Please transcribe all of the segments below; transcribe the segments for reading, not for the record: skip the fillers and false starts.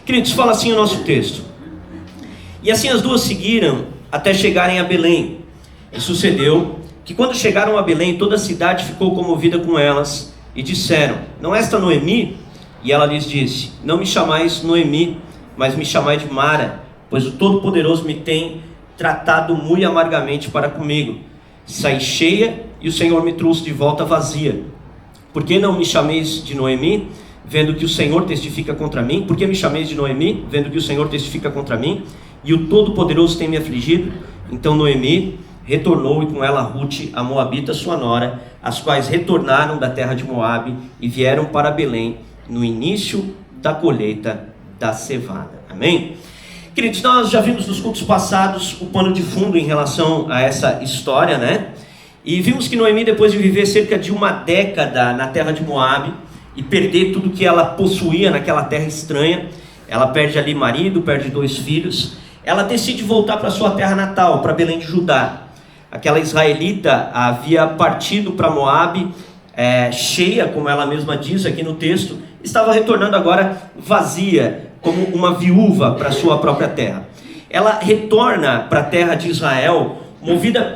Queridos, fala assim o nosso texto: e assim as duas seguiram até chegarem a Belém. E sucedeu que quando chegaram a Belém, toda a cidade ficou comovida com elas, e disseram: não é esta Noemi? E ela lhes disse: não me chamais Noemi, mas me chamai de Mara, pois o Todo-Poderoso me tem tratado muito amargamente para comigo. Saí cheia e o Senhor me trouxe de volta vazia. Por que não me chameis de Noemi, vendo que o Senhor testifica contra mim? Por que me chameis de Noemi, vendo que o Senhor testifica contra mim? E o Todo-Poderoso tem me afligido? Então Noemi retornou, e com ela Rute, a Moabita, sua nora, as quais retornaram da terra de Moabe e vieram para Belém no início da colheita da cevada. Amém? Queridos, nós já vimos nos cultos passados o pano de fundo em relação a essa história, né? E vimos que Noemi, depois de viver cerca de uma década na terra de Moabe e perder tudo que ela possuía naquela terra estranha, ela perde ali marido, perde 2 filhos, ela decide voltar para sua terra natal, para Belém de Judá. Aquela israelita havia partido para Moabe, cheia, como ela mesma diz aqui no texto, estava retornando agora vazia, como uma viúva para sua própria terra. Ela retorna para a terra de Israel, movida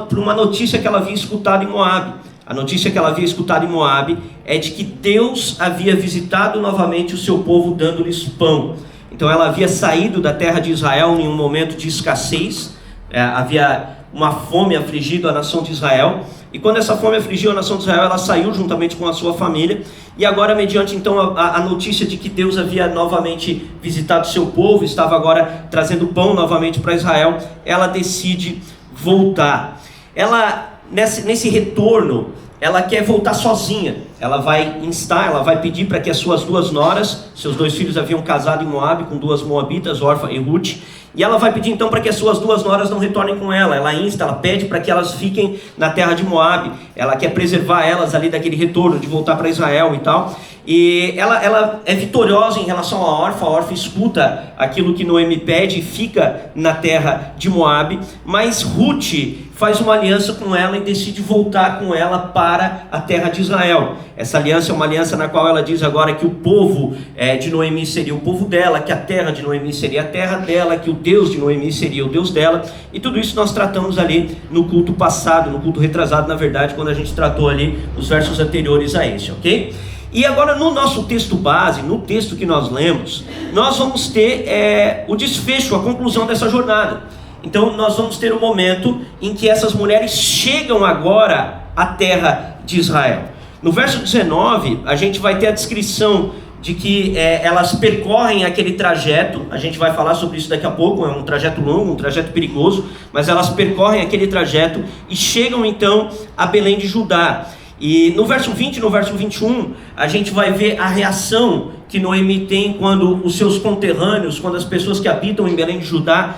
por uma notícia que ela havia escutado em Moabe. A notícia que ela havia escutado em Moabe é de que Deus havia visitado novamente o seu povo, dando-lhes pão. Então ela havia saído da terra de Israel em um momento de escassez, havia uma fome afligindo a nação de Israel, e quando essa fome afligiu a nação de Israel, ela saiu juntamente com a sua família, e agora, mediante então a notícia de que Deus havia novamente visitado o seu povo, estava agora trazendo pão novamente para Israel, ela decide voltar. Ela, nesse retorno, ela quer voltar sozinha. Ela vai pedir para que as suas 2 noras, seus 2 filhos haviam casado em Moabe com 2 moabitas, Orfa e Rute, e ela vai pedir então para que as suas 2 noras não retornem com ela. Ela pede para que elas fiquem na terra de Moabe. Ela quer preservar elas ali daquele retorno, de voltar para Israel e tal. E ela é vitoriosa em relação a Orfa escuta aquilo que Noemi pede e fica na terra de Moabe. Mas Rute faz uma aliança com ela e decide voltar com ela para a terra de Israel. Essa aliança é uma aliança na qual ela diz agora que o povo de Noemi seria o povo dela, que a terra de Noemi seria a terra dela, que o Deus de Noemi seria o Deus dela. E tudo isso nós tratamos ali no culto passado, no culto retrasado, na verdade, quando a gente tratou ali os versos anteriores a esse, ok? E agora no nosso texto base, no texto que nós lemos, nós vamos ter o desfecho, a conclusão dessa jornada. Então nós vamos ter o momento em que essas mulheres chegam agora à terra de Israel. No verso 19, a gente vai ter a descrição de que elas percorrem aquele trajeto. A gente vai falar sobre isso daqui a pouco. É um trajeto longo, um trajeto perigoso, mas elas percorrem aquele trajeto e chegam então a Belém de Judá. E no verso 20 e no verso 21, a gente vai ver a reação que Noemi tem quando os seus conterrâneos, quando as pessoas que habitam em Belém de Judá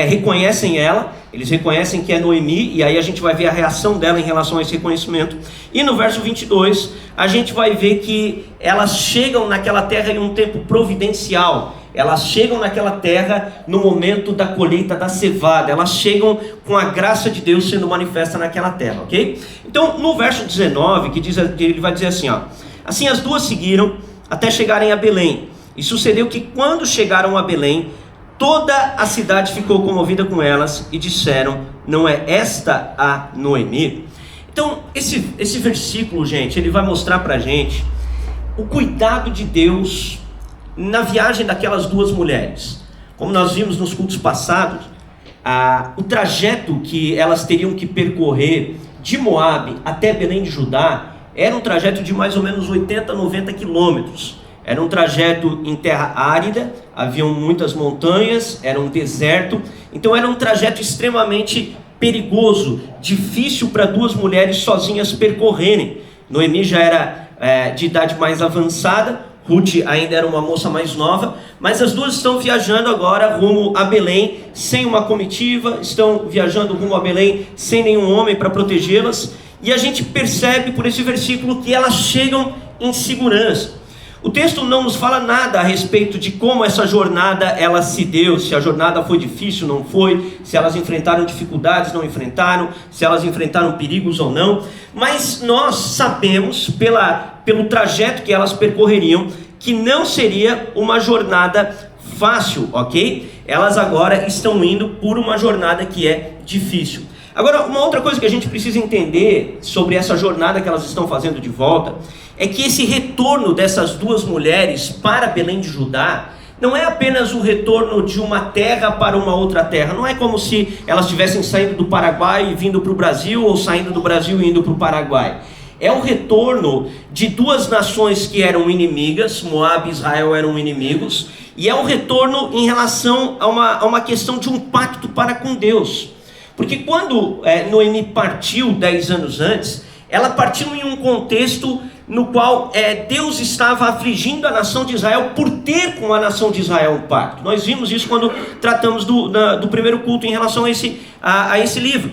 reconhecem ela. Eles reconhecem que é Noemi, e aí a gente vai ver a reação dela em relação a esse reconhecimento. E no verso 22, a gente vai ver que elas chegam naquela terra em um tempo providencial. Elas chegam naquela terra no momento da colheita da cevada. Elas chegam com a graça de Deus sendo manifesta naquela terra, ok? Então, no verso 19, ele vai dizer assim, ó: assim as duas seguiram até chegarem a Belém. E sucedeu que quando chegaram a Belém, toda a cidade ficou comovida com elas e disseram: não é esta a Noemi? Então, esse versículo, gente, ele vai mostrar pra gente o cuidado de Deus na viagem daquelas 2 mulheres. Como nós vimos nos cultos passados, o trajeto que elas teriam que percorrer de Moabe até Belém de Judá era um trajeto de mais ou menos 80, 90 quilômetros. Era um trajeto em terra árida, haviam muitas montanhas, era um deserto. Então era um trajeto extremamente perigoso, difícil para 2 mulheres sozinhas percorrerem. Noemi já era de idade mais avançada, Rute ainda era uma moça mais nova, mas as 2 estão viajando agora rumo a Belém, sem uma comitiva, estão viajando rumo a Belém sem nenhum homem para protegê-las, e a gente percebe por esse versículo que elas chegam em segurança. O texto não nos fala nada a respeito de como essa jornada ela se deu, se a jornada foi difícil, não foi, se elas enfrentaram dificuldades, não enfrentaram, se elas enfrentaram perigos ou não, mas nós sabemos pelo trajeto que elas percorreriam que não seria uma jornada fácil, ok? Elas agora estão indo por uma jornada que é difícil. Agora, uma outra coisa que a gente precisa entender sobre essa jornada que elas estão fazendo de volta, é que esse retorno dessas duas mulheres para Belém de Judá, não é apenas o retorno de uma terra para uma outra terra. Não é como se elas estivessem saindo do Paraguai e vindo para o Brasil, ou saindo do Brasil e indo para o Paraguai. É o retorno de duas nações que eram inimigas, Moab e Israel eram inimigos, e é o retorno em relação a uma questão de um pacto para com Deus. Porque quando Noemi partiu 10 anos antes, ela partiu em um contexto no qual Deus estava afligindo a nação de Israel por ter com a nação de Israel um pacto. Nós vimos isso quando tratamos do primeiro culto em relação a esse livro.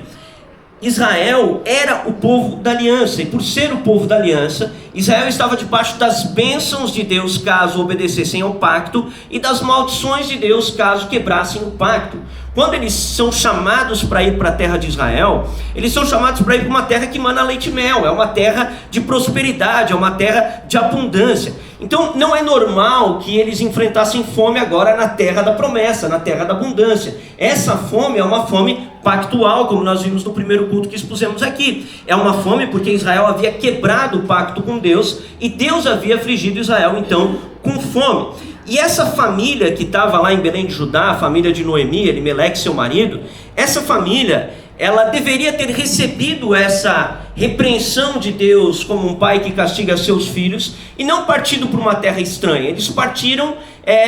Israel era o povo da aliança, e por ser o povo da aliança, Israel estava debaixo das bênçãos de Deus caso obedecessem ao pacto, e das maldições de Deus caso quebrassem o pacto. Quando eles são chamados para ir para a terra de Israel, eles são chamados para ir para uma terra que mana leite e mel, é uma terra de prosperidade, é uma terra de abundância. Então não é normal que eles enfrentassem fome agora na terra da promessa, na terra da abundância. Essa fome é uma fome pactual, como nós vimos no primeiro culto que expusemos aqui. É uma fome porque Israel havia quebrado o pacto com Deus, e Deus havia afligido Israel então com fome. E essa família que estava lá em Belém de Judá, a família de Noemi, Elimeleque, seu marido, essa família, ela deveria ter recebido essa repreensão de Deus como um pai que castiga seus filhos, e não partido para uma terra estranha. Eles partiram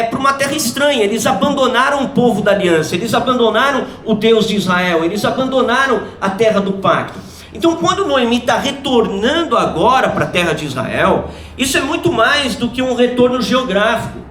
para uma terra estranha, eles abandonaram o povo da aliança, eles abandonaram o Deus de Israel, eles abandonaram a terra do pacto. Então quando Noemi está retornando agora para a terra de Israel, isso é muito mais do que um retorno geográfico.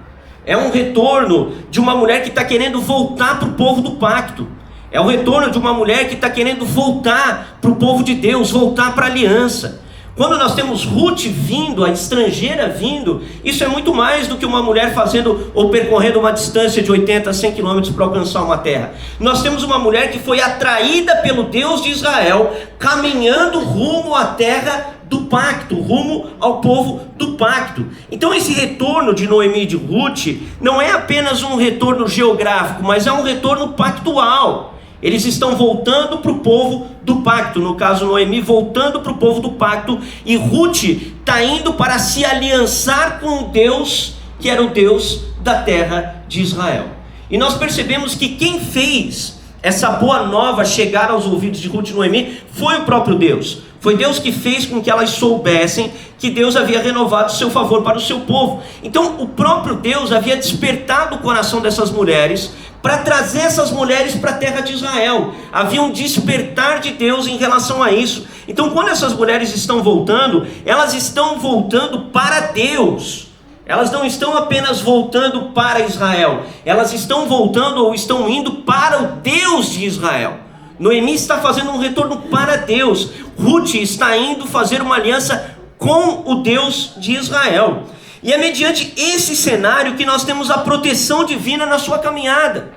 É um retorno de uma mulher que está querendo voltar para o povo do pacto. É o retorno de uma mulher que está querendo voltar para o povo de Deus, voltar para a aliança. Quando nós temos Ruth vindo, a estrangeira vindo, isso é muito mais do que uma mulher fazendo ou percorrendo uma distância de 80 a 100 quilômetros para alcançar uma terra. Nós temos uma mulher que foi atraída pelo Deus de Israel, caminhando rumo à terra do pacto, rumo ao povo do pacto. Então esse retorno de Noemi e de Ruth não é apenas um retorno geográfico, mas é um retorno pactual. Eles estão voltando para o povo do pacto, no caso Noemi voltando para o povo do pacto, e Ruth está indo para se aliançar com o Deus que era o Deus da terra de Israel. E nós percebemos que quem fez essa boa nova chegar aos ouvidos de Ruth e Noemi foi o próprio Deus. Foi Deus que fez com que elas soubessem que Deus havia renovado o seu favor para o seu povo. Então o próprio Deus havia despertado o coração dessas mulheres para trazer essas mulheres para a terra de Israel. Havia um despertar de Deus em relação a isso. Então quando essas mulheres estão voltando, elas estão voltando para Deus. Elas não estão apenas voltando para Israel, elas estão voltando ou estão indo para o Deus de Israel. Noemi está fazendo um retorno para Deus. Ruth está indo fazer uma aliança com o Deus de Israel. E é mediante esse cenário que nós temos a proteção divina na sua caminhada.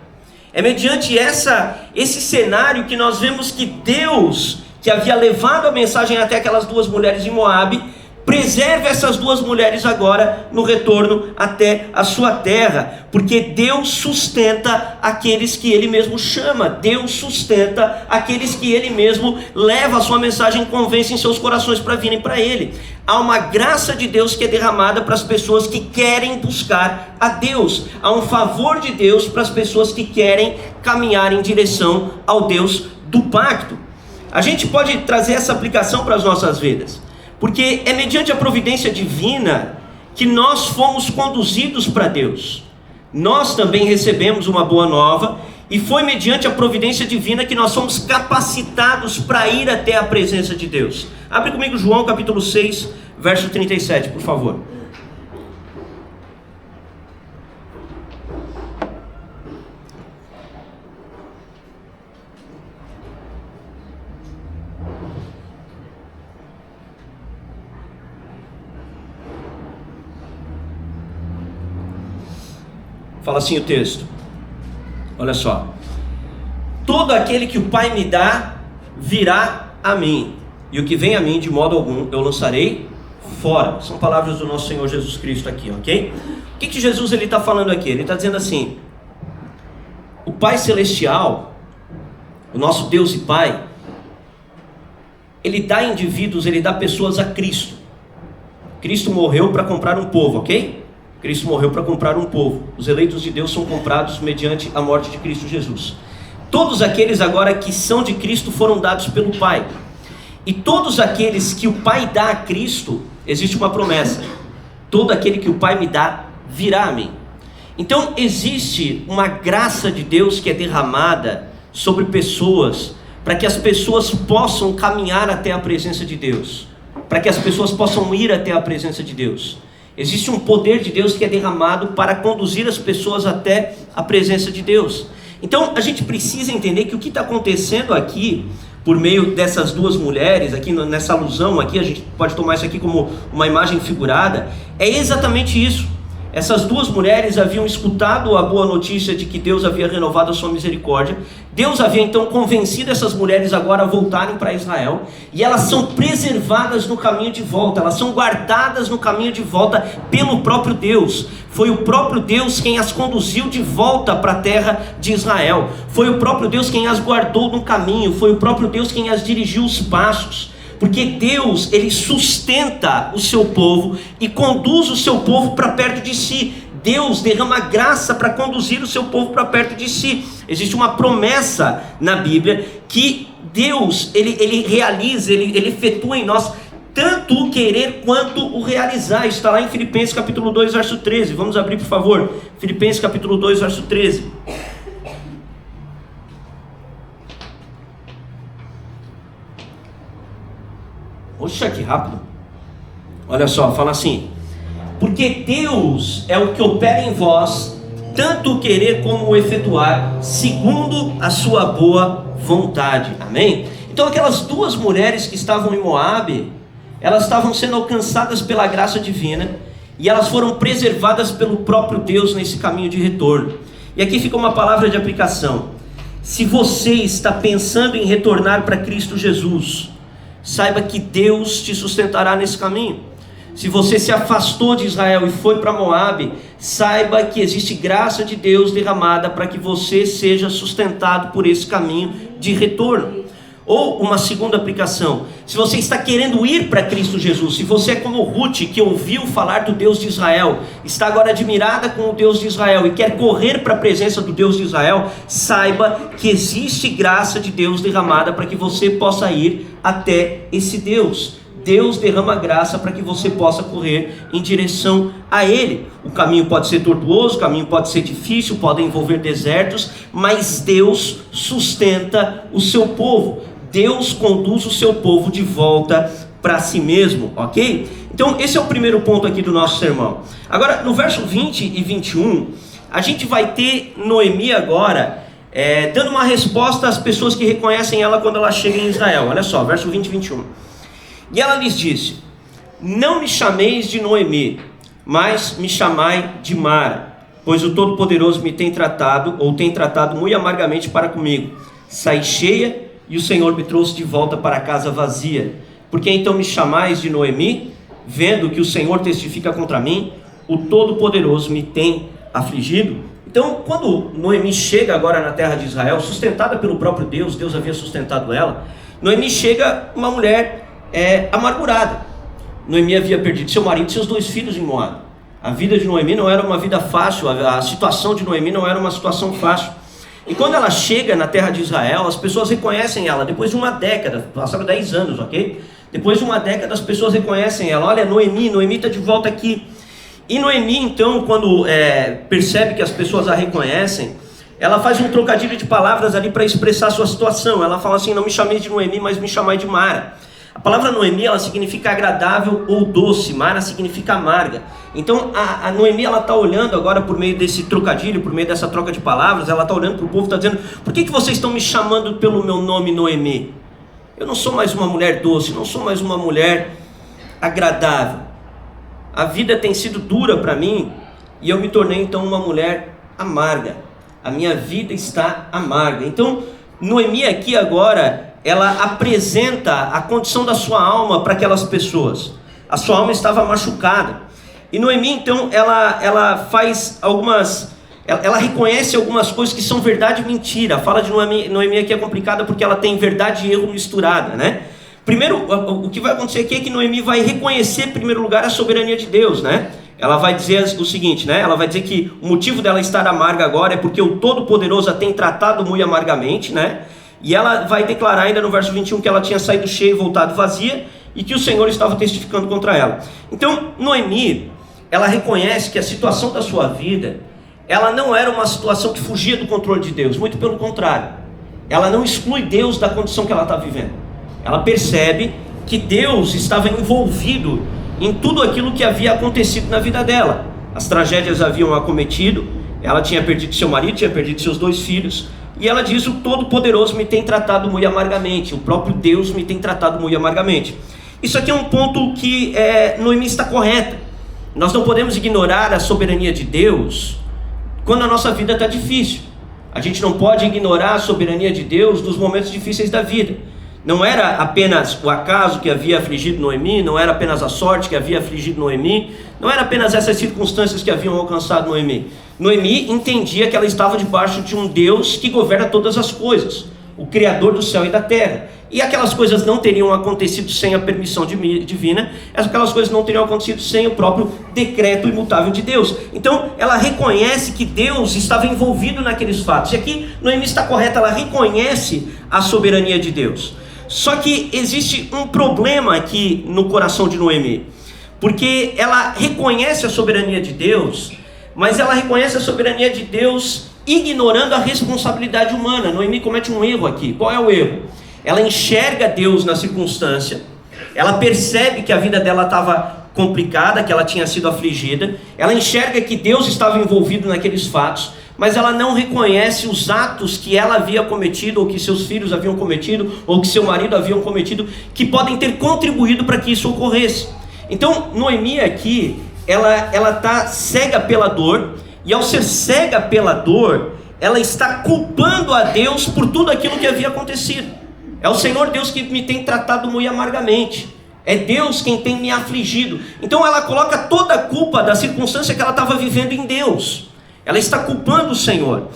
É mediante esse cenário que nós vemos que Deus, que havia levado a mensagem até aquelas duas mulheres em Moabe, preserve essas duas mulheres agora no retorno até a sua terra, porque Deus sustenta aqueles que Ele mesmo chama, Deus sustenta aqueles que Ele mesmo leva a sua mensagem e convence em seus corações para virem para Ele. Há uma graça de Deus que é derramada para as pessoas que querem buscar a Deus, há um favor de Deus para as pessoas que querem caminhar em direção ao Deus do pacto. A gente pode trazer essa aplicação para as nossas vidas, porque é mediante a providência divina que nós fomos conduzidos para Deus. Nós também recebemos uma boa nova, e foi mediante a providência divina que nós somos capacitados para ir até a presença de Deus. Abre comigo João capítulo 6, verso 37, por favor. Fala assim o texto, olha só: todo aquele que o Pai me dá, virá a mim, e o que vem a mim, de modo algum eu lançarei fora. São palavras do nosso Senhor Jesus Cristo aqui, ok? O que Jesus ele está falando aqui? Ele está dizendo assim: o Pai Celestial, o nosso Deus e Pai, Ele dá indivíduos, Ele dá pessoas a Cristo. Cristo morreu para comprar um povo, ok? Cristo morreu para comprar um povo. Os eleitos de Deus são comprados mediante a morte de Cristo Jesus. Todos aqueles agora que são de Cristo foram dados pelo Pai. E todos aqueles que o Pai dá a Cristo, existe uma promessa: todo aquele que o Pai me dá, virá a mim. Então existe uma graça de Deus que é derramada sobre pessoas, para que as pessoas possam caminhar até a presença de Deus, para que as pessoas possam ir até a presença de Deus. Existe um poder de Deus que é derramado para conduzir as pessoas até a presença de Deus. Então a gente precisa entender que o que está acontecendo aqui, por meio dessas duas mulheres, aqui nessa alusão aqui, a gente pode tomar isso aqui como uma imagem figurada, é exatamente isso. Essas duas mulheres haviam escutado a boa notícia de que Deus havia renovado a sua misericórdia. Deus havia então convencido essas mulheres agora a voltarem para Israel, e elas são preservadas no caminho de volta, elas são guardadas no caminho de volta pelo próprio Deus. Foi o próprio Deus quem as conduziu de volta para a terra de Israel. Foi o próprio Deus quem as guardou no caminho, foi o próprio Deus quem as dirigiu os passos. Porque Deus, Ele sustenta o seu povo e conduz o seu povo para perto de si. Deus derrama graça para conduzir o seu povo para perto de si. Existe uma promessa na Bíblia que Deus, Ele realiza, Ele efetua em nós tanto o querer quanto o realizar. Isso está lá em Filipenses capítulo 2, verso 13. Vamos abrir, por favor. Filipenses capítulo 2, verso 13. Poxa, que rápido. Olha só, fala assim: porque Deus é o que opera em vós, tanto o querer como o efetuar, segundo a sua boa vontade. Amém? Então aquelas duas mulheres que estavam em Moabe, elas estavam sendo alcançadas pela graça divina, e elas foram preservadas pelo próprio Deus nesse caminho de retorno. E aqui fica uma palavra de aplicação: se você está pensando em retornar para Cristo Jesus, saiba que Deus te sustentará nesse caminho. Se você se afastou de Israel e foi para Moabe, saiba que existe graça de Deus derramada para que você seja sustentado por esse caminho de retorno. Ou uma segunda aplicação: se você está querendo ir para Cristo Jesus, se você é como Ruth, que ouviu falar do Deus de Israel, está agora admirada com o Deus de Israel e quer correr para a presença do Deus de Israel, saiba que existe graça de Deus derramada para que você possa ir até esse Deus. Deus derrama graça para que você possa correr em direção a Ele. O caminho pode ser tortuoso, o caminho pode ser difícil, pode envolver desertos, mas Deus sustenta o seu povo. Deus conduz o seu povo de volta para si mesmo, ok? Então esse é o primeiro ponto aqui do nosso sermão. Agora no verso 20 e 21, a gente vai ter Noemi agora dando uma resposta às pessoas que reconhecem ela quando ela chega em Israel. Olha só, verso 20 e 21. E ela lhes disse: não me chameis de Noemi, mas me chamai de Mara, pois o Todo-Poderoso me tem tratado muito amargamente para comigo. Saí cheia, e o Senhor me trouxe de volta para a casa vazia. Por que então me chamais de Noemi, vendo que o Senhor testifica contra mim? O Todo-Poderoso me tem afligido. Então, quando Noemi chega agora na terra de Israel, sustentada pelo próprio Deus, Deus havia sustentado ela, Noemi chega uma mulher amargurada. Noemi havia perdido seu marido e seus 2 filhos em Moabe. A vida de Noemi não era uma vida fácil, a situação de Noemi não era uma situação fácil. E quando ela chega na terra de Israel, as pessoas reconhecem ela, depois de uma década, passaram 10 anos, ok? Depois de uma década as pessoas reconhecem ela: olha, Noemi está de volta aqui. E Noemi então, quando percebe que as pessoas a reconhecem, ela faz um trocadilho de palavras ali para expressar a sua situação. Ela fala assim: não me chamei de Noemi, mas me chamai de Mara. A palavra Noemi, ela significa agradável ou doce. Mara significa amarga. Então a Noemi, ela está olhando agora por meio desse trocadilho, por meio dessa troca de palavras, ela está olhando para o povo e está dizendo: por que vocês estão me chamando pelo meu nome Noemi? Eu não sou mais uma mulher doce, não sou mais uma mulher agradável. A vida tem sido dura para mim e eu me tornei então uma mulher amarga. A minha vida está amarga. Então Noemi aqui agora, ela apresenta a condição da sua alma para aquelas pessoas. a sua alma estava machucada. E Noemi, então, ela faz algumas... Ela reconhece algumas coisas que são verdade e mentira. A fala de Noemi aqui é complicada porque ela tem verdade e erro misturada, né? Primeiro, o que vai acontecer aqui é que Noemi vai reconhecer, em primeiro lugar, a soberania de Deus, né? Ela vai dizer o seguinte, né? Ela vai dizer que o motivo dela estar amarga agora é porque o Todo-Poderoso a tem tratado muito amargamente, né? E ela vai declarar ainda no verso 21 que ela tinha saído cheia e voltado vazia e que o Senhor estava testificando contra ela. Então, Noemi, ela reconhece que a situação da sua vida, ela não era uma situação que fugia do controle de Deus, muito pelo contrário. Ela não exclui Deus da condição que ela está vivendo. Ela percebe que Deus estava envolvido em tudo aquilo que havia acontecido na vida dela. As tragédias haviam acometido, ela tinha perdido seu marido, tinha perdido seus 2 filhos, e ela diz: o Todo-Poderoso me tem tratado muito amargamente, o próprio Deus me tem tratado muito amargamente. Isso aqui é um ponto que Noemi está correta. Nós não podemos ignorar a soberania de Deus quando a nossa vida está difícil. A gente não pode ignorar a soberania de Deus nos momentos difíceis da vida. Não era apenas o acaso que havia afligido Noemi, não era apenas a sorte que havia afligido Noemi, não era apenas essas circunstâncias que haviam alcançado Noemi. Noemi entendia que ela estava debaixo de um Deus que governa todas as coisas, o Criador do céu e da terra. E aquelas coisas não teriam acontecido sem a permissão divina, aquelas coisas não teriam acontecido sem o próprio decreto imutável de Deus. Então ela reconhece que Deus estava envolvido naqueles fatos. E aqui Noemi está correta, ela reconhece a soberania de Deus. Só que existe um problema aqui no coração de Noemi, porque ela reconhece a soberania de Deus, mas ela reconhece a soberania de Deus ignorando a responsabilidade humana. Noemi comete um erro aqui. Qual é o erro? Ela enxerga Deus na circunstância, ela percebe que a vida dela estava complicada, que ela tinha sido afligida, ela enxerga que Deus estava envolvido naqueles fatos, mas ela não reconhece os atos que ela havia cometido, ou que seus filhos haviam cometido, ou que seu marido haviam cometido, que podem ter contribuído para que isso ocorresse. Então Noemi aqui, ela está cega pela dor, e ao ser cega pela dor, ela está culpando a Deus por tudo aquilo que havia acontecido. É o Senhor Deus que me tem tratado muito amargamente, é Deus quem tem me afligido. Então ela coloca toda a culpa da circunstância que ela estava vivendo em Deus. Ela está culpando o Senhor.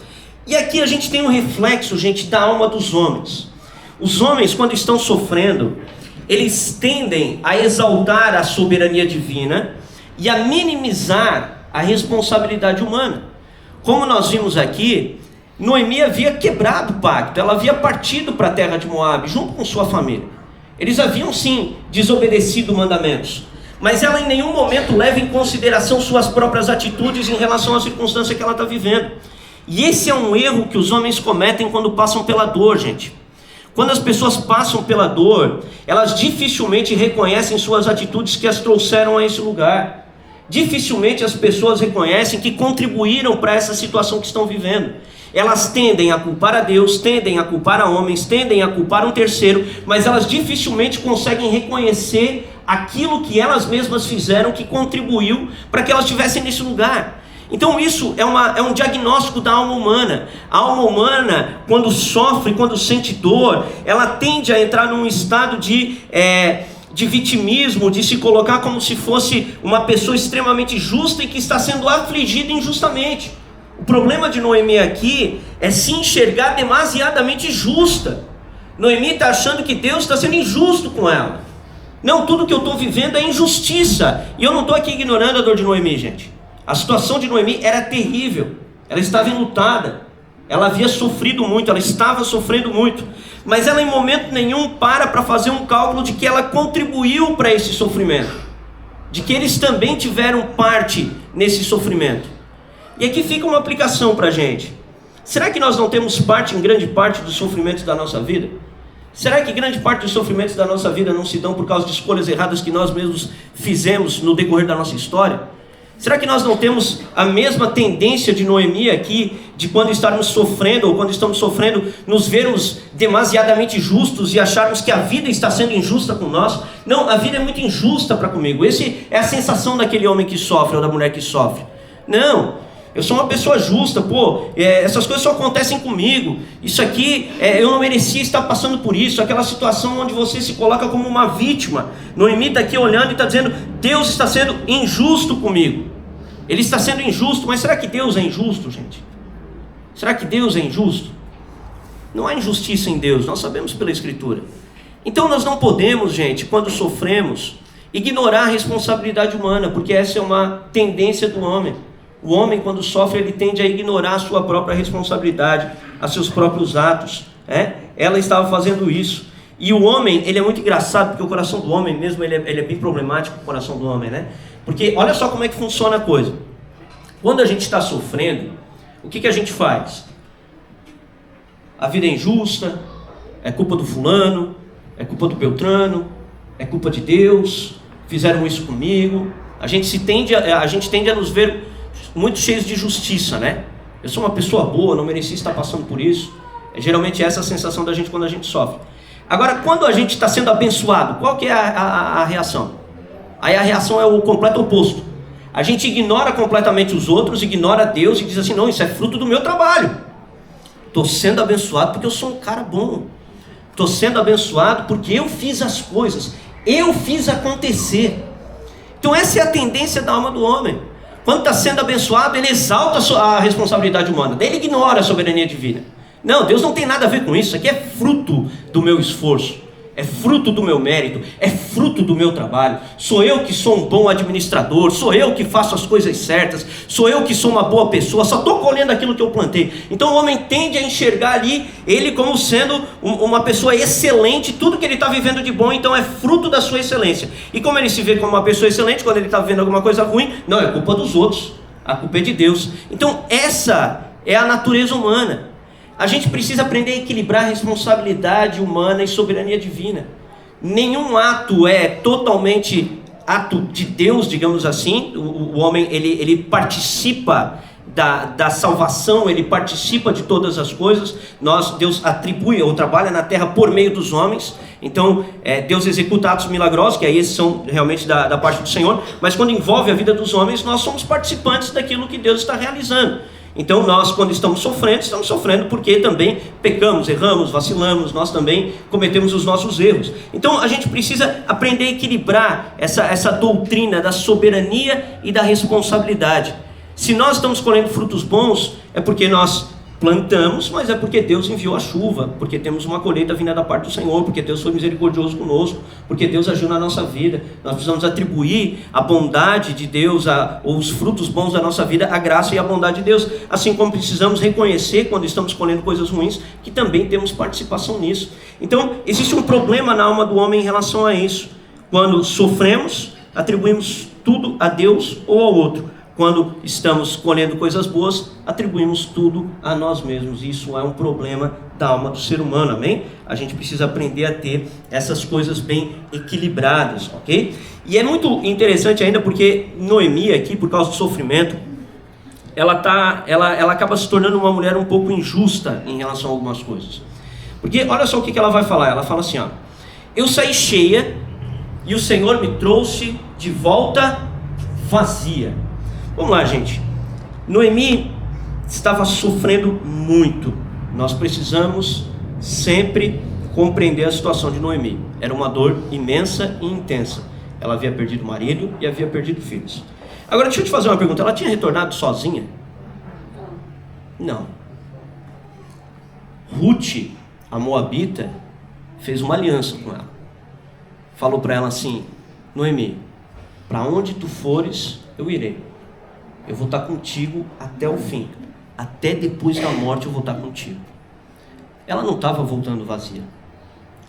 E aqui a gente tem um reflexo, gente, da alma dos homens. Os homens, quando estão sofrendo, eles tendem a exaltar a soberania divina e a minimizar a responsabilidade humana. Como nós vimos aqui, Noemi havia quebrado o pacto, ela havia partido para a terra de Moabe, junto com sua família. Eles haviam sim desobedecido mandamentos, mas ela em nenhum momento leva em consideração suas próprias atitudes em relação à circunstância que ela está vivendo. E esse é um erro que os homens cometem quando passam pela dor, gente. Quando as pessoas passam pela dor, elas dificilmente reconhecem suas atitudes que as trouxeram a esse lugar. Dificilmente as pessoas reconhecem que contribuíram para essa situação que estão vivendo. Elas tendem a culpar a Deus, tendem a culpar a homens, tendem a culpar um terceiro, mas elas dificilmente conseguem reconhecer aquilo que elas mesmas fizeram que contribuiu para que elas estivessem nesse lugar. Então isso é um diagnóstico da alma humana. A alma humana, quando sofre, quando sente dor, ela tende a entrar num estado de vitimismo, de se colocar como se fosse uma pessoa extremamente justa e que está sendo afligida injustamente. O problema de Noemi aqui é se enxergar demasiadamente justa. Noemi está achando que Deus está sendo injusto com ela. Não, tudo que eu estou vivendo é injustiça. E eu não estou aqui ignorando a dor de Noemi, gente. A situação de Noemi era terrível. Ela estava enlutada. Ela havia sofrido muito, ela estava sofrendo muito. Mas ela em momento nenhum para fazer um cálculo de que ela contribuiu para esse sofrimento. De que eles também tiveram parte nesse sofrimento. E aqui fica uma aplicação para a gente. Será que nós não temos parte em grande parte dos sofrimentos da nossa vida? Será que grande parte dos sofrimentos da nossa vida não se dão por causa de escolhas erradas que nós mesmos fizemos no decorrer da nossa história? Será que nós não temos a mesma tendência de Noemi aqui, de quando estarmos sofrendo, ou quando estamos sofrendo, nos vermos demasiadamente justos e acharmos que a vida está sendo injusta com nós? Não, a vida é muito injusta para comigo. Essa é a sensação daquele homem que sofre, ou da mulher que sofre. Não, Eu sou uma pessoa justa, essas coisas só acontecem comigo. Isso aqui, eu não merecia estar passando por isso. Aquela situação onde você se coloca como uma vítima. Noemi está aqui olhando e está dizendo: Deus está sendo injusto comigo. Ele está sendo injusto, mas será que Deus é injusto, gente? Será que Deus é injusto? Não há injustiça em Deus, nós sabemos pela Escritura. Então nós não podemos, gente, quando sofremos, ignorar a responsabilidade humana, porque essa é uma tendência do homem. O homem, quando sofre, ele tende a ignorar a sua própria responsabilidade, a seus próprios atos. Ela estava fazendo isso. E o homem, ele é muito engraçado, porque o coração do homem mesmo, ele é bem problemático, o coração do homem, né? Porque olha só como é que funciona a coisa. Quando a gente está sofrendo, o que a gente faz? A vida é injusta, é culpa do fulano, é culpa do Beltrano, é culpa de Deus, fizeram isso comigo. A gente tende a nos ver muito cheios de justiça, né? Eu sou uma pessoa boa, não mereci estar passando por isso. Geralmente essa é a sensação da gente quando a gente sofre. Agora, quando a gente está sendo abençoado, qual que é a reação? Aí a reação é o completo oposto. A gente ignora completamente os outros, ignora Deus e diz assim: não, isso é fruto do meu trabalho. Estou sendo abençoado porque eu sou um cara bom. Estou sendo abençoado porque eu fiz as coisas, eu fiz acontecer. Então essa é a tendência da alma do homem. Quando está sendo abençoado, ele exalta a responsabilidade humana, daí ele ignora a soberania divina. Não, Deus não tem nada a ver com isso. Isso aqui é fruto do meu esforço, é fruto do meu mérito, é fruto do meu trabalho. Sou eu que sou um bom administrador, sou eu que faço as coisas certas, sou eu que sou uma boa pessoa, só estou colhendo aquilo que eu plantei. Então o homem tende a enxergar ali ele como sendo uma pessoa excelente, tudo que ele está vivendo de bom, então é fruto da sua excelência. E como ele se vê como uma pessoa excelente, quando ele está vivendo alguma coisa ruim, não, é culpa dos outros, a culpa é de Deus. Então essa é a natureza humana. A gente precisa aprender a equilibrar a responsabilidade humana e soberania divina. Nenhum ato é totalmente ato de Deus, digamos assim. O homem, ele participa da salvação, ele participa de todas as coisas. Deus atribui ou trabalha na terra por meio dos homens. Então, Deus executa atos milagrosos, que aí esses são realmente da parte do Senhor. Mas quando envolve a vida dos homens, nós somos participantes daquilo que Deus está realizando. Então nós, quando estamos sofrendo porque também pecamos, erramos, vacilamos, nós também cometemos os nossos erros. Então a gente precisa aprender a equilibrar essa doutrina da soberania e da responsabilidade. Se nós estamos colhendo frutos bons, é porque nós plantamos, mas é porque Deus enviou a chuva, porque temos uma colheita vinda da parte do Senhor, porque Deus foi misericordioso conosco, porque Deus agiu na nossa vida. Nós precisamos atribuir a bondade de Deus, os frutos bons da nossa vida, a graça e a bondade de Deus, assim como precisamos reconhecer quando estamos colhendo coisas ruins, que também temos participação nisso. Então existe um problema na alma do homem em relação a isso. Quando sofremos, atribuímos tudo a Deus ou ao outro. Quando estamos colhendo coisas boas, atribuímos tudo a nós mesmos. Isso é um problema da alma do ser humano, amém? A gente precisa aprender a ter essas coisas bem equilibradas, ok? E é muito interessante ainda porque Noemi aqui, por causa do sofrimento, ela acaba se tornando uma mulher um pouco injusta em relação a algumas coisas. Porque olha só o que ela vai falar. Ela fala assim, ó: eu saí cheia e o Senhor me trouxe de volta vazia. Vamos lá, gente. Noemi estava sofrendo muito. Nós precisamos sempre compreender a situação de Noemi. Era uma dor imensa e intensa. Ela havia perdido o marido e havia perdido filhos. Agora deixa eu te fazer uma pergunta. Ela tinha retornado sozinha? Não. Ruth, a moabita, fez uma aliança com ela. Falou para ela assim: Noemi, para onde tu fores, eu irei. Eu vou estar contigo até o fim. Até depois da morte eu vou estar contigo. Ela não estava voltando vazia.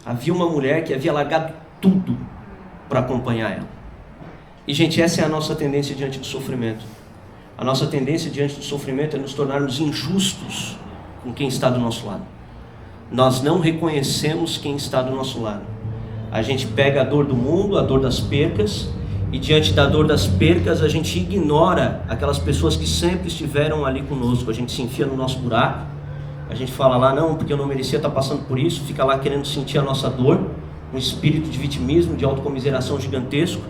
Havia uma mulher que havia largado tudo para acompanhar ela. E gente, essa é a nossa tendência diante do sofrimento. A nossa tendência diante do sofrimento é nos tornarmos injustos com quem está do nosso lado. Nós não reconhecemos quem está do nosso lado. A gente pega a dor do mundo, a dor das percas, e diante da dor das percas, a gente ignora aquelas pessoas que sempre estiveram ali conosco. A gente se enfia no nosso buraco, a gente fala lá, não, porque eu não merecia estar passando por isso, fica lá querendo sentir a nossa dor, um espírito de vitimismo, de autocomiseração gigantesco,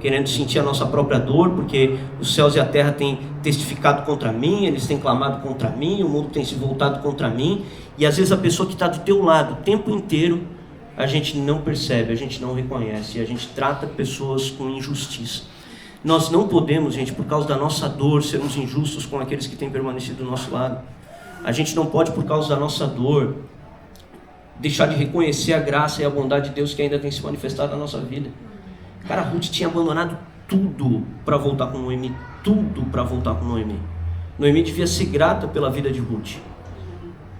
querendo sentir a nossa própria dor, porque os céus e a terra têm testificado contra mim, eles têm clamado contra mim, o mundo tem se voltado contra mim, e às vezes a pessoa que está do teu lado o tempo inteiro, a gente não percebe, a gente não reconhece, e a gente trata pessoas com injustiça. Nós não podemos, gente, por causa da nossa dor, sermos injustos com aqueles que têm permanecido do nosso lado. A gente não pode, por causa da nossa dor, deixar de reconhecer a graça e a bondade de Deus que ainda tem se manifestado na nossa vida. Cara, Ruth tinha abandonado tudo para voltar com Noemi. Tudo para voltar com Noemi. Noemi devia ser grata pela vida de Ruth.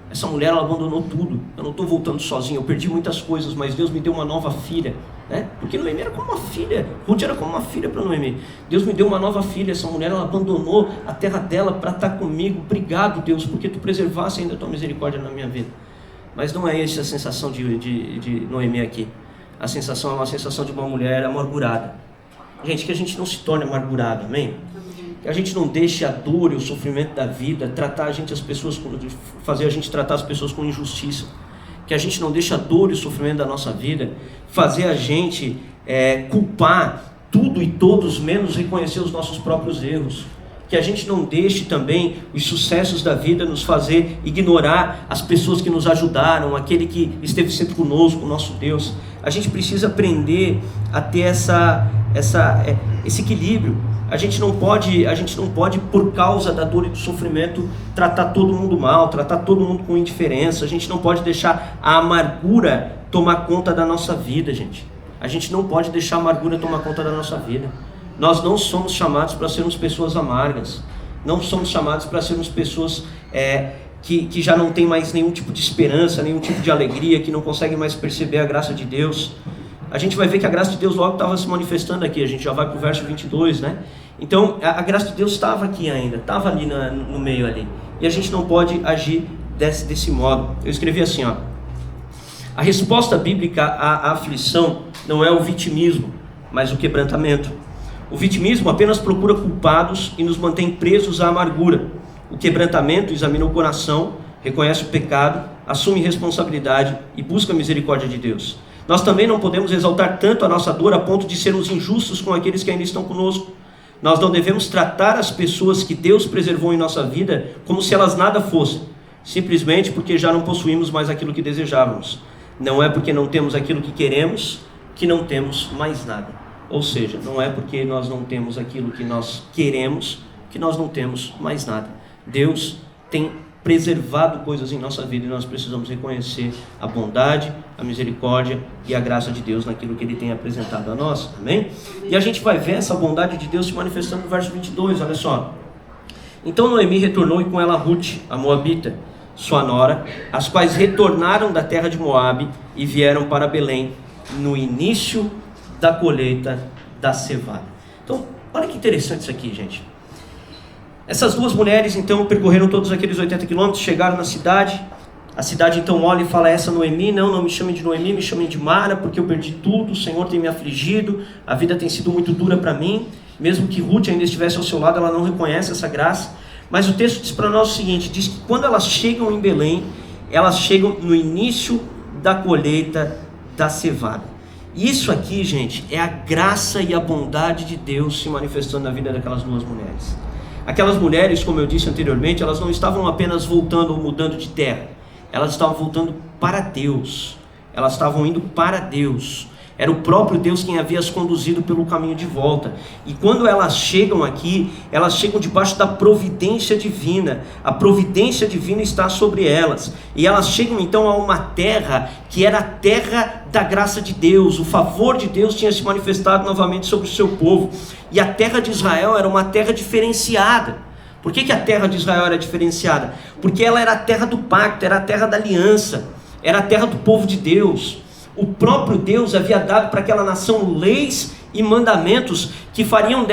Essa mulher, ela abandonou tudo. Eu não estou voltando sozinho, eu perdi muitas coisas, mas Deus me deu uma nova filha, né? Porque Noemi era como uma filha, Ruth era como uma filha para Noemi. Deus me deu uma nova filha, essa mulher, ela abandonou a terra dela para estar comigo. Obrigado, Deus, porque tu preservaste ainda a tua misericórdia na minha vida. Mas não é essa a sensação de Noemi aqui. A sensação é uma sensação de uma mulher amargurada. Gente, que a gente não se torne amargurado, amém? Que a gente não deixe a dor e o sofrimento da vida tratar a gente, fazer a gente tratar as pessoas com injustiça. Que a gente não deixe a dor e o sofrimento da nossa vida fazer a gente culpar tudo e todos, menos reconhecer os nossos próprios erros. Que a gente não deixe também os sucessos da vida nos fazer ignorar as pessoas que nos ajudaram, aquele que esteve sempre conosco, o nosso Deus. A gente precisa aprender a ter esse equilíbrio. A gente não pode, por causa da dor e do sofrimento, tratar todo mundo mal, tratar todo mundo com indiferença. A gente não pode deixar a amargura tomar conta da nossa vida, gente. A gente não pode deixar a amargura tomar conta da nossa vida. Nós não somos chamados para sermos pessoas amargas. Não somos chamados para sermos pessoas que já não tem mais nenhum tipo de esperança, nenhum tipo de alegria, que não conseguem mais perceber a graça de Deus. A gente vai ver que a graça de Deus logo estava se manifestando aqui. A gente já vai para o verso 22, né? Então, a graça de Deus estava aqui ainda, estava ali no meio ali. E a gente não pode agir desse modo. Eu escrevi assim, ó. A resposta bíblica à aflição não é o vitimismo, mas o quebrantamento. O vitimismo apenas procura culpados e nos mantém presos à amargura. O quebrantamento examina o coração, reconhece o pecado, assume responsabilidade e busca a misericórdia de Deus. Nós também não podemos exaltar tanto a nossa dor a ponto de sermos injustos com aqueles que ainda estão conosco. Nós não devemos tratar as pessoas que Deus preservou em nossa vida como se elas nada fossem, simplesmente porque já não possuímos mais aquilo que desejávamos. Não é porque não temos aquilo que queremos que não temos mais nada. Ou seja, não é porque nós não temos aquilo que nós queremos que nós não temos mais nada. Deus tem preservado coisas em nossa vida e nós precisamos reconhecer a bondade, a misericórdia e a graça de Deus naquilo que Ele tem apresentado a nós, amém? E a gente vai ver essa bondade de Deus se manifestando no verso 22, olha só. Então Noemi retornou e com ela Ruth, a Moabita, sua nora, as quais retornaram da terra de Moabe e vieram para Belém no início da colheita da cevada. Então, olha que interessante isso aqui, gente. Essas duas mulheres, então, percorreram todos aqueles 80 quilômetros, chegaram na cidade. A cidade, então, olha e fala a essa Noemi, não me chamem de Noemi, me chamem de Mara, porque eu perdi tudo, o Senhor tem me afligido, a vida tem sido muito dura para mim. Mesmo que Ruth ainda estivesse ao seu lado, ela não reconhece essa graça. Mas o texto diz para nós o seguinte, diz que quando elas chegam em Belém, elas chegam no início da colheita da cevada. Isso aqui, gente, é a graça e a bondade de Deus se manifestando na vida daquelas duas mulheres. Aquelas mulheres, como eu disse anteriormente, elas não estavam apenas voltando ou mudando de terra. Elas estavam voltando para Deus. Elas estavam indo para Deus. Era o próprio Deus quem havia as conduzido pelo caminho de volta. E quando elas chegam aqui, elas chegam debaixo da providência divina. A providência divina está sobre elas. E elas chegam então a uma terra que era a terra da graça de Deus. O favor de Deus tinha se manifestado novamente sobre o seu povo. E a terra de Israel era uma terra diferenciada. Por que a terra de Israel era diferenciada? Porque ela era a terra do pacto, era a terra da aliança, era a terra do povo de Deus. O próprio Deus havia dado para aquela nação leis e mandamentos que fariam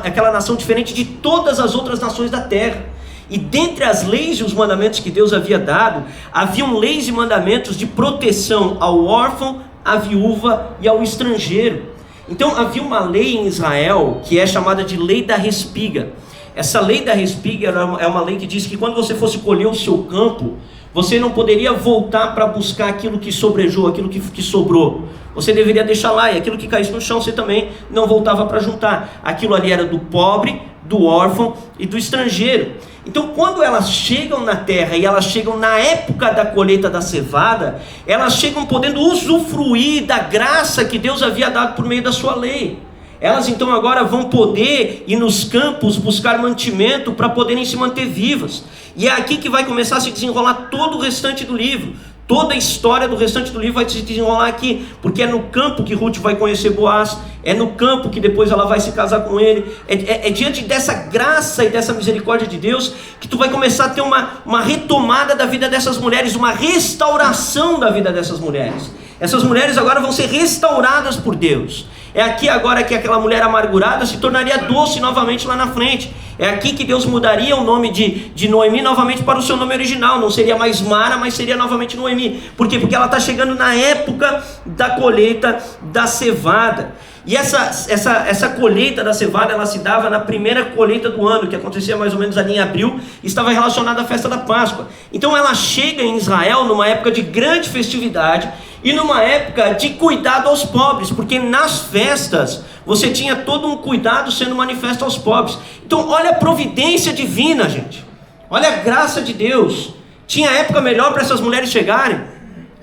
aquela nação diferente de todas as outras nações da terra. E dentre as leis e os mandamentos que Deus havia dado, haviam leis e mandamentos de proteção ao órfão, à viúva e ao estrangeiro. Então havia uma lei em Israel que é chamada de lei da respiga. Essa lei da respighi é uma lei que diz que quando você fosse colher o seu campo, você não poderia voltar para buscar aquilo que sobrejou, aquilo que sobrou. Você deveria deixar lá, e aquilo que caísse no chão você também não voltava para juntar. Aquilo ali era do pobre, do órfão e do estrangeiro. Então, quando elas chegam na terra e elas chegam na época da colheita da cevada, elas chegam podendo usufruir da graça que Deus havia dado por meio da sua lei. Elas então agora vão poder ir nos campos buscar mantimento para poderem se manter vivas. E é aqui que vai começar a se desenrolar todo o restante do livro. Toda a história do restante do livro vai se desenrolar aqui, porque é no campo que Ruth vai conhecer Boaz, é no campo que depois ela vai se casar com ele, é diante dessa graça e dessa misericórdia de Deus que tu vai começar a ter uma retomada da vida dessas mulheres, uma restauração da vida dessas mulheres. Essas mulheres agora vão ser restauradas por Deus. É aqui agora que aquela mulher amargurada se tornaria doce novamente lá na frente. É aqui que Deus mudaria o nome de Noemi novamente para o seu nome original. Não seria mais Mara, mas seria novamente Noemi. Por quê? Porque ela está chegando na época da colheita da cevada. E essa colheita da cevada, ela se dava na primeira colheita do ano, que acontecia mais ou menos ali em abril, e estava relacionada à festa da Páscoa. Então ela chega em Israel numa época de grande festividade e numa época de cuidado aos pobres, porque nas festas você tinha todo um cuidado sendo manifesto aos pobres. Então olha a providência divina, gente. Olha a graça de Deus. Tinha época melhor para essas mulheres chegarem?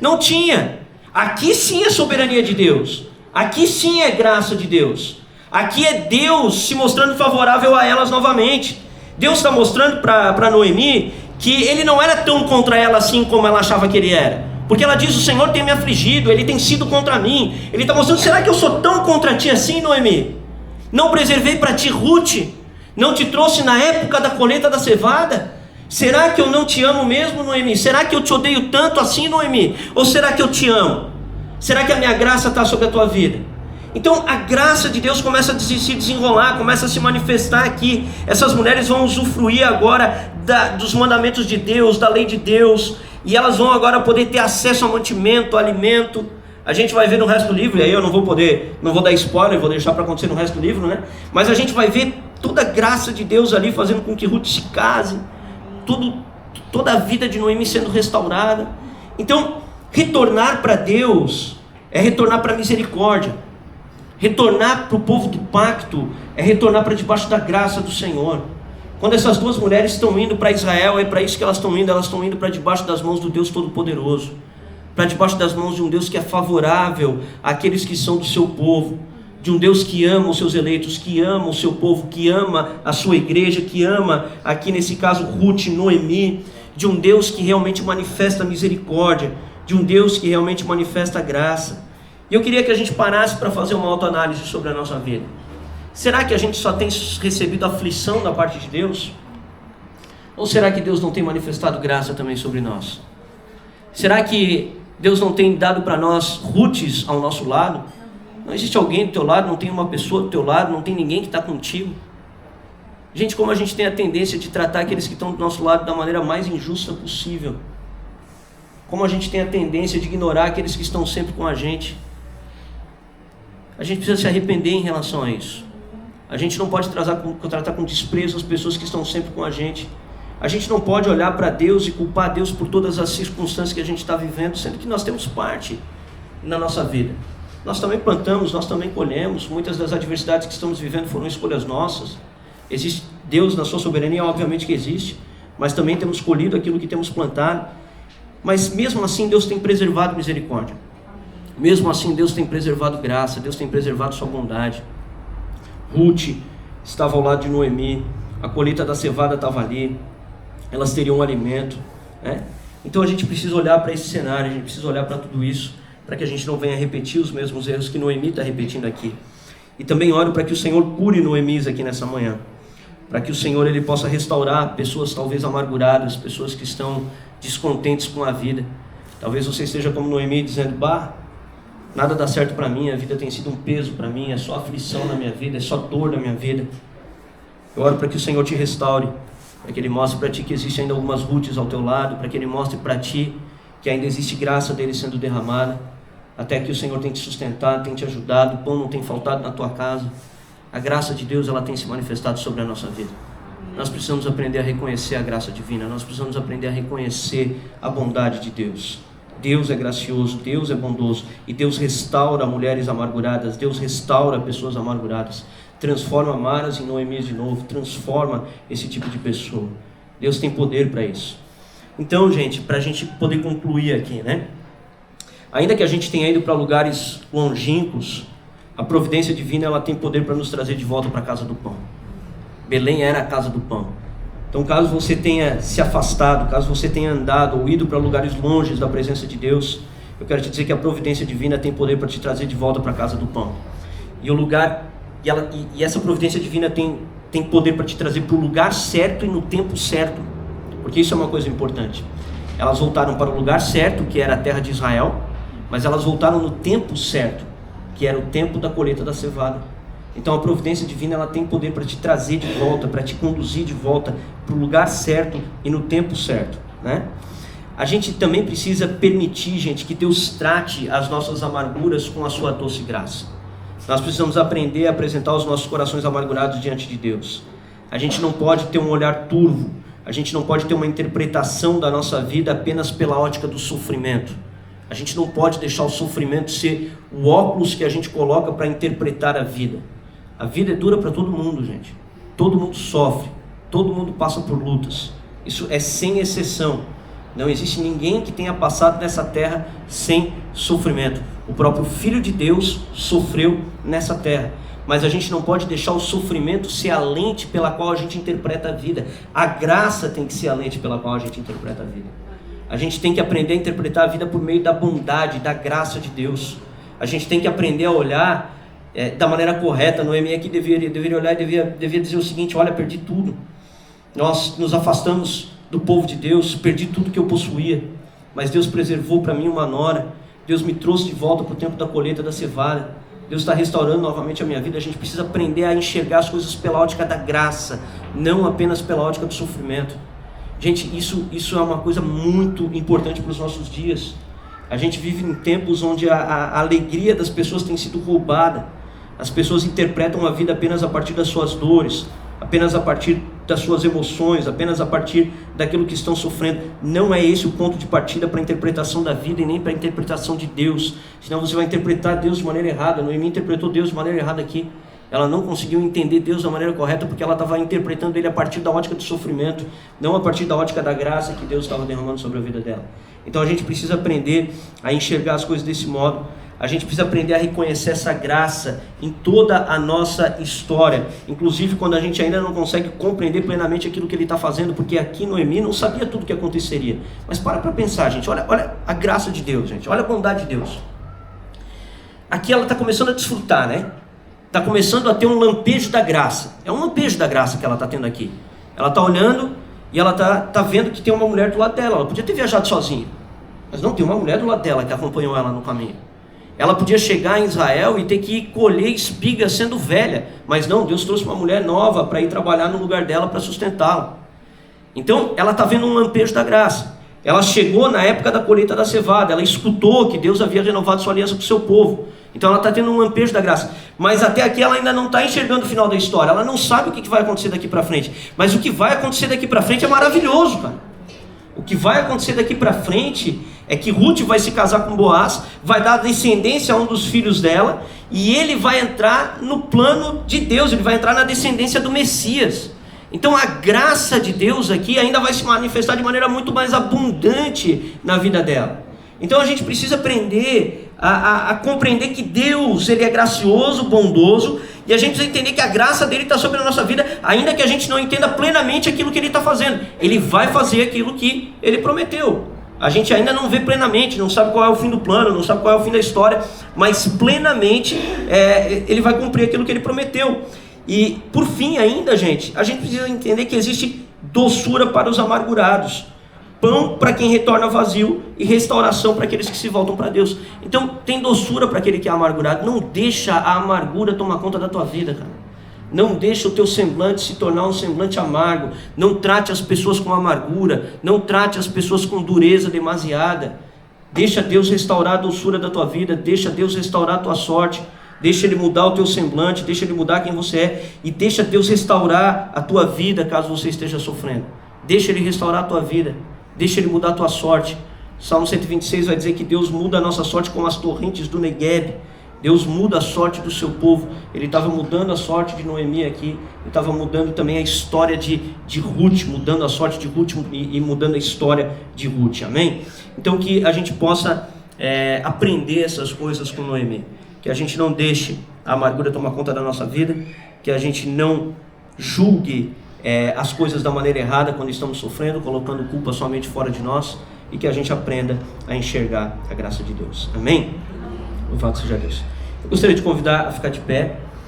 Não tinha. Aqui sim é soberania de Deus. Aqui sim é graça de Deus. Aqui é Deus se mostrando favorável a elas novamente. Deus está mostrando para Noemi que ele não era tão contra ela assim como ela achava que ele era. Porque ela diz: o Senhor tem me afligido, Ele tem sido contra mim. Ele está mostrando: será que eu sou tão contra ti assim, Noemi? Não preservei para ti Ruth? Não te trouxe na época da colheita da cevada? Será que eu não te amo mesmo, Noemi? Será que eu te odeio tanto assim, Noemi? Ou será que eu te amo? Será que a minha graça está sobre a tua vida? Então a graça de Deus começa a se desenrolar, começa a se manifestar aqui. Essas mulheres vão usufruir agora dos mandamentos de Deus, da lei de Deus, e elas vão agora poder ter acesso a mantimento, a alimento. A gente vai ver no resto do livro, e aí eu não vou dar spoiler, vou deixar para acontecer no resto do livro, né? Mas a gente vai ver toda a graça de Deus ali fazendo com que Ruth se case, toda a vida de Noemi sendo restaurada. Então, retornar para Deus é retornar para a misericórdia. Retornar para o povo do pacto é retornar para debaixo da graça do Senhor. Quando essas duas mulheres estão indo para Israel, é para isso que elas estão indo para debaixo das mãos do Deus Todo-Poderoso, para debaixo das mãos de um Deus que é favorável àqueles que são do seu povo, de um Deus que ama os seus eleitos, que ama o seu povo, que ama a sua igreja, que ama, aqui nesse caso, Ruth, Noemi, de um Deus que realmente manifesta misericórdia, de um Deus que realmente manifesta graça. E eu queria que a gente parasse para fazer uma autoanálise sobre a nossa vida. Será que a gente só tem recebido aflição da parte de Deus? Ou será que Deus não tem manifestado graça também sobre nós? Será que Deus não tem dado para nós Ruths ao nosso lado? Não existe alguém do teu lado, não tem uma pessoa do teu lado, não tem ninguém que está contigo. Gente, como a gente tem a tendência de tratar aqueles que estão do nosso lado da maneira mais injusta possível. Como a gente tem a tendência de ignorar aqueles que estão sempre com a gente. A gente precisa se arrepender em relação a isso. A gente não pode tratar com desprezo as pessoas que estão sempre com a gente. A gente não pode olhar para Deus e culpar Deus por todas as circunstâncias que a gente está vivendo, sendo que nós temos parte na nossa vida. Nós também plantamos, nós também colhemos. Muitas das adversidades que estamos vivendo foram escolhas nossas. Existe Deus na sua soberania, obviamente que existe, mas também temos colhido aquilo que temos plantado. Mas mesmo assim Deus tem preservado misericórdia. Mesmo assim Deus tem preservado graça, Deus tem preservado sua bondade. Ruth estava ao lado de Noemi, a colheita da cevada estava ali, elas teriam um alimento, né? Então a gente precisa olhar para esse cenário, a gente precisa olhar para tudo isso, para que a gente não venha repetir os mesmos erros que Noemi está repetindo aqui. E também oro para que o Senhor cure Noemi aqui nessa manhã, para que o Senhor ele possa restaurar pessoas talvez amarguradas, pessoas que estão descontentes com a vida. Talvez você esteja como Noemi dizendo: nada dá certo para mim, a vida tem sido um peso para mim, é só aflição na minha vida, é só dor na minha vida. Eu oro para que o Senhor te restaure, para que Ele mostre para ti que existe ainda algumas Ruths ao teu lado, para que Ele mostre para ti que ainda existe graça dele sendo derramada, até que o Senhor tem te sustentado, tem te ajudado, o pão não tem faltado na tua casa. A graça de Deus ela tem se manifestado sobre a nossa vida. Nós precisamos aprender a reconhecer a graça divina. Nós precisamos aprender a reconhecer a bondade de Deus. Deus é gracioso, Deus é bondoso. E Deus restaura mulheres amarguradas. Deus restaura pessoas amarguradas. Transforma Maras em Noemias de novo. Transforma esse tipo de pessoa. Deus tem poder para isso. Então, gente, para a gente poder concluir aqui, né? Ainda que a gente tenha ido para lugares longínquos, a providência divina ela tem poder para nos trazer de volta para a casa do pão. Belém era a casa do pão. Então, caso você tenha se afastado, caso você tenha andado ou ido para lugares longes da presença de Deus, eu quero te dizer que a providência divina tem poder para te trazer de volta para a casa do pão. E o lugar, e essa providência divina tem poder para te trazer para o lugar certo e no tempo certo, porque isso é uma coisa importante. Elas voltaram para o lugar certo, que era a terra de Israel, mas elas voltaram no tempo certo, que era o tempo da colheita da cevada. Então a providência divina ela tem poder para te trazer de volta, para te conduzir de volta para o lugar certo e no tempo certo, né? A gente também precisa permitir, gente, que Deus trate as nossas amarguras com a sua doce graça. Nós precisamos aprender a apresentar os nossos corações amargurados diante de Deus. A gente não pode ter um olhar turvo, a gente não pode ter uma interpretação da nossa vida apenas pela ótica do sofrimento. A gente não pode deixar o sofrimento ser o óculos que a gente coloca para interpretar a vida. A vida é dura para todo mundo, gente. Todo mundo sofre, todo mundo passa por lutas. Isso é sem exceção. Não existe ninguém que tenha passado nessa terra sem sofrimento. O próprio Filho de Deus sofreu nessa terra. Mas a gente não pode deixar o sofrimento ser a lente pela qual a gente interpreta a vida. A graça tem que ser a lente pela qual a gente interpreta a vida. A gente tem que aprender a interpretar a vida por meio da bondade, da graça de Deus. A gente tem que aprender a olhar da maneira correta. Noemi aqui deveria olhar e devia dizer o seguinte: olha, perdi tudo. Nós nos afastamos do povo de Deus, perdi tudo que eu possuía, mas Deus preservou para mim uma nora. Deus me trouxe de volta para o tempo da colheita da cevada. Deus está restaurando novamente a minha vida. A gente precisa aprender a enxergar as coisas pela ótica da graça, não apenas pela ótica do sofrimento. Gente, isso é uma coisa muito importante para os nossos dias. A gente vive em tempos onde a alegria das pessoas tem sido roubada. As pessoas interpretam a vida apenas a partir das suas dores, apenas a partir das suas emoções, apenas a partir daquilo que estão sofrendo. Não é esse o ponto de partida para a interpretação da vida e nem para a interpretação de Deus. Senão você vai interpretar Deus de maneira errada. Noemi interpretou Deus de maneira errada aqui. Ela não conseguiu entender Deus da maneira correta porque ela estava interpretando Ele a partir da ótica do sofrimento, não a partir da ótica da graça que Deus estava derramando sobre a vida dela. Então a gente precisa aprender a enxergar as coisas desse modo. A gente precisa aprender a reconhecer essa graça em toda a nossa história, inclusive quando a gente ainda não consegue compreender plenamente aquilo que Ele está fazendo, porque aqui Noemi não sabia tudo o que aconteceria. Mas para pensar, gente, olha a graça de Deus, gente, olha a bondade de Deus. Aqui ela está começando a desfrutar, né? Está começando a ter um lampejo da graça. É um lampejo da graça que ela está tendo aqui. Ela está olhando e ela está vendo que tem uma mulher do lado dela. Ela podia ter viajado sozinha, mas não, tem uma mulher do lado dela que acompanhou ela no caminho. Ela podia chegar em Israel e ter que colher espiga sendo velha, mas não, Deus trouxe uma mulher nova para ir trabalhar no lugar dela para sustentá-la. Então ela está vendo um lampejo da graça. Ela chegou na época da colheita da cevada, ela escutou que Deus havia renovado sua aliança com o seu povo. Então ela está tendo um lampejo da graça. Mas até aqui ela ainda não está enxergando o final da história. Ela não sabe o que vai acontecer daqui para frente. Mas o que vai acontecer daqui para frente é maravilhoso, cara. O que vai acontecer daqui para frente é que Ruth vai se casar com Boaz, vai dar descendência a um dos filhos dela, e ele vai entrar no plano de Deus, ele vai entrar na descendência do Messias. Então a graça de Deus aqui ainda vai se manifestar de maneira muito mais abundante na vida dela. Então a gente precisa aprender a compreender que Deus, Ele é gracioso, bondoso, e a gente precisa entender que a graça dele está sobre a nossa vida, ainda que a gente não entenda plenamente aquilo que Ele está fazendo. Ele vai fazer aquilo que Ele prometeu. A gente ainda não vê plenamente, não sabe qual é o fim do plano, não sabe qual é o fim da história, mas plenamente Ele vai cumprir aquilo que Ele prometeu. E por fim ainda, gente, a gente precisa entender que existe doçura para os amargurados, pão para quem retorna vazio e restauração para aqueles que se voltam para Deus. Então tem doçura para aquele que é amargurado. Não deixa a amargura tomar conta da tua vida, cara. Não deixa o teu semblante se tornar um semblante amargo. Não trate as pessoas com amargura. Não trate as pessoas com dureza demasiada. Deixa Deus restaurar a doçura da tua vida. Deixa Deus restaurar a tua sorte. Deixa Ele mudar o teu semblante, deixa Ele mudar quem você é, e deixa Deus restaurar a tua vida caso você esteja sofrendo. Deixa Ele restaurar a tua vida, deixa Ele mudar a tua sorte. Salmo 126 vai dizer que Deus muda a nossa sorte como as torrentes do Negueb. Deus muda a sorte do seu povo. Ele estava mudando a sorte de Noemi aqui, ele estava mudando também a história de Ruth, mudando a sorte de Ruth e mudando a história de Ruth, amém? Então que a gente possa aprender essas coisas com Noemi, que a gente não deixe a amargura tomar conta da nossa vida, que a gente não julgue as coisas da maneira errada quando estamos sofrendo, colocando culpa somente fora de nós, e que a gente aprenda a enxergar a graça de Deus, amém? Louvado seja Deus. Eu gostaria de convidar a ficar de pé.